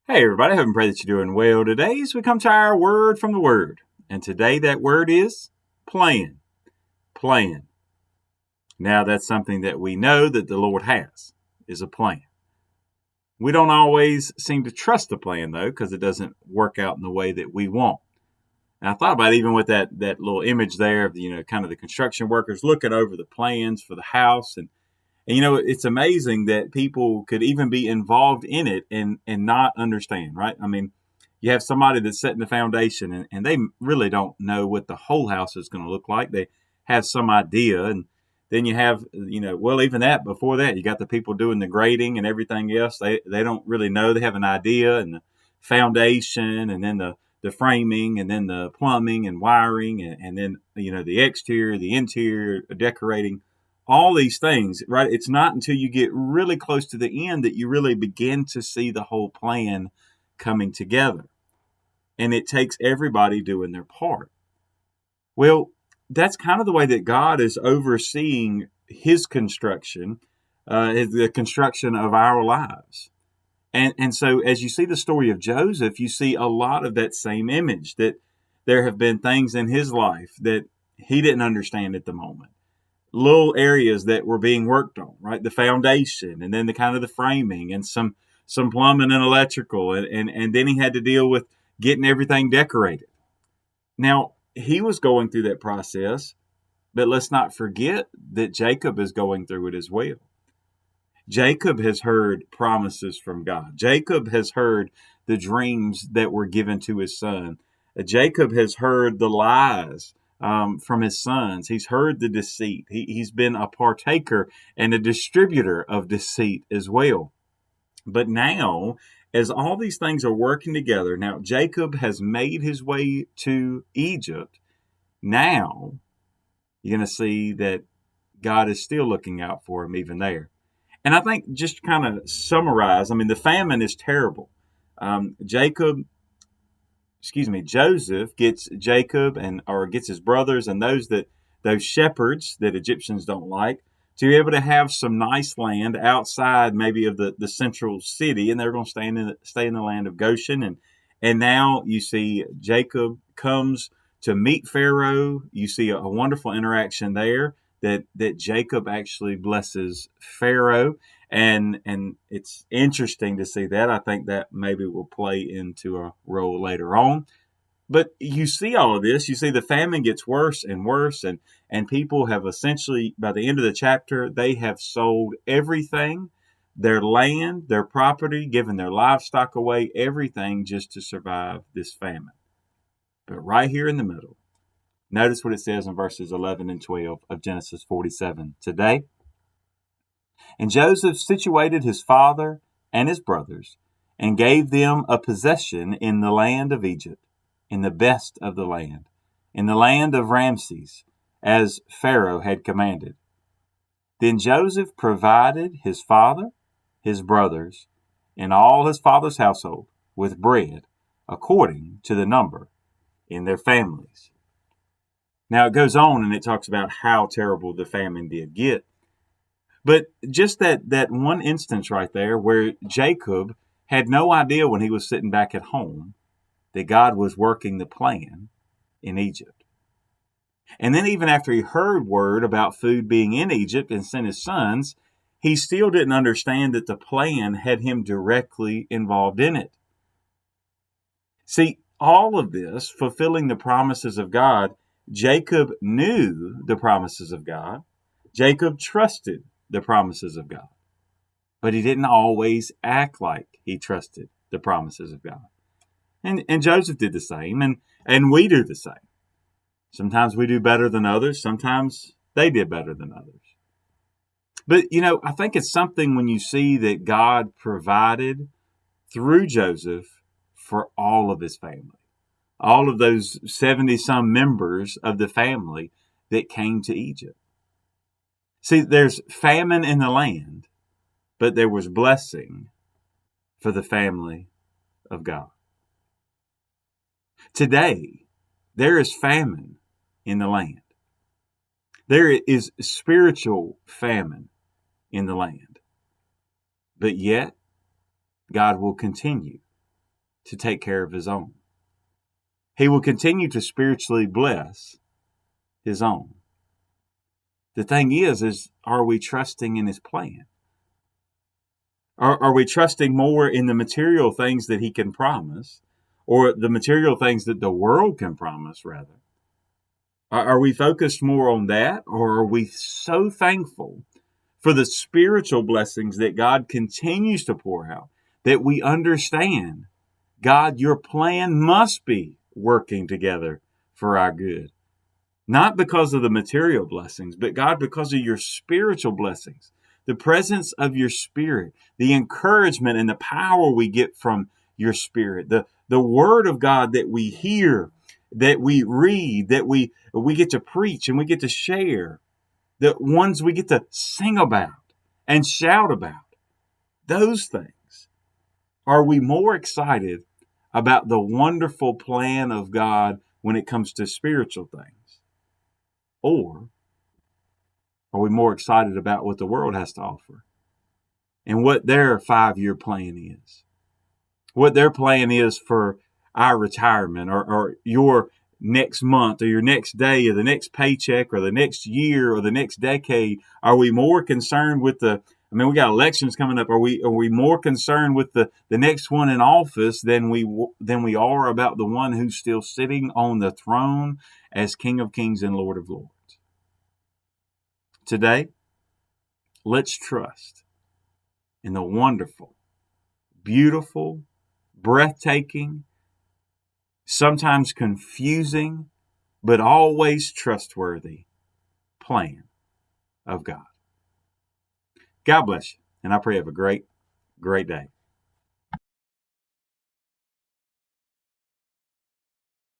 Hey everybody, I hope and pray that you're doing well today as we come to our word from the Word. And today that word is plan. Plan. Now that's something that we know that the Lord has, is a plan. We don't always seem to trust the plan though, because it doesn't work out in the way that we want. And I thought about even with that little image there of, kind of the construction workers looking over the plans for the house. And it's amazing that people could even be involved in it and not understand, right? I mean, you have somebody that's setting the foundation and they really don't know what the whole house is going to look like. They have some idea. And then you have, well, even that before that, you got the people doing the grading and everything else. They don't really know. They have an idea and the foundation and then the framing and then the plumbing and wiring and then, the exterior, the interior, decorating all these things, right? It's not until you get really close to the end that you really begin to see the whole plan coming together. And it takes everybody doing their part. Well, that's kind of the way that God is overseeing his construction, the construction of our lives. And so as you see the story of Joseph, you see a lot of that same image that there have been things in his life that he didn't understand at the moment, little areas that were being worked on, right? The foundation and then the kind of the framing and some plumbing and electrical and then he had to deal with getting everything decorated. Now, he was going through that process, but let's not forget that Jacob is going through it as well. Jacob has heard promises from God. Jacob has heard the dreams that were given to his son. Jacob has heard the lies from his sons. He's heard the deceit. He's been a partaker and a distributor of deceit as well. But now, as all these things are working together, now Jacob has made his way to Egypt. Now, you're going to see that God is still looking out for him even there. And I think just to kind of summarize, I mean, the famine is terrible. Joseph gets Jacob or gets his brothers and those shepherds that Egyptians don't like to be able to have some nice land outside maybe of the central city, and they're going to stay in the land of Goshen. And now you see Jacob comes to meet Pharaoh. You see a wonderful interaction there that Jacob actually blesses Pharaoh. And it's interesting to see that. I think that maybe will play into a role later on. But you see all of this. You see the famine gets worse and worse, and people have essentially, by the end of the chapter, they have sold everything, their land, their property, given their livestock away, everything just to survive this famine. But right here in the middle, notice what it says in verses 11 and 12 of Genesis 47 today. And Joseph situated his father and his brothers and gave them a possession in the land of Egypt, in the best of the land, in the land of Ramses, as Pharaoh had commanded. Then Joseph provided his father, his brothers, and all his father's household with bread according to the number in their families. Now it goes on and it talks about how terrible the famine did get. But just that one instance right there where Jacob had no idea when he was sitting back at home that God was working the plan in Egypt. And then even after he heard word about food being in Egypt and sent his sons, he still didn't understand that the plan had him directly involved in it. See, all of this, fulfilling the promises of God, Jacob knew the promises of God. Jacob trusted the promises of God. But he didn't always act like he trusted the promises of God. And Joseph did the same, and we do the same. Sometimes we do better than others. Sometimes they did better than others. But, I think it's something when you see that God provided through Joseph for all of his family, all of those 70-some members of the family that came to Egypt. See, there's famine in the land, but there was blessing for the family of God. Today, there is famine in the land. There is spiritual famine in the land. But yet, God will continue to take care of his own. He will continue to spiritually bless his own. The thing is are we trusting in his plan? Are we trusting more in the material things that he can promise, or the material things that the world can promise, rather? Are we focused more on that, or are we so thankful for the spiritual blessings that God continues to pour out that we understand, God, your plan must be working together for our good? Not because of the material blessings, but God, because of your spiritual blessings, the presence of your spirit, the encouragement and the power we get from your spirit, the word of God that we hear, that we read, that we get to preach and we get to share, the ones we get to sing about and shout about. Those things. Are we more excited about the wonderful plan of God when it comes to spiritual things? Or are we more excited about what the world has to offer and what their 5-year plan is? What their plan is for our retirement, or your next month, or your next day, or the next paycheck, or the next year, or the next decade? Are we more concerned with we got elections coming up. Are we more concerned with the next one in office than we are about the one who's still sitting on the throne as King of Kings and Lord of Lords? Today, let's trust in the wonderful, beautiful, breathtaking, sometimes confusing, but always trustworthy plan of God. God bless you, and I pray you have a great, great day.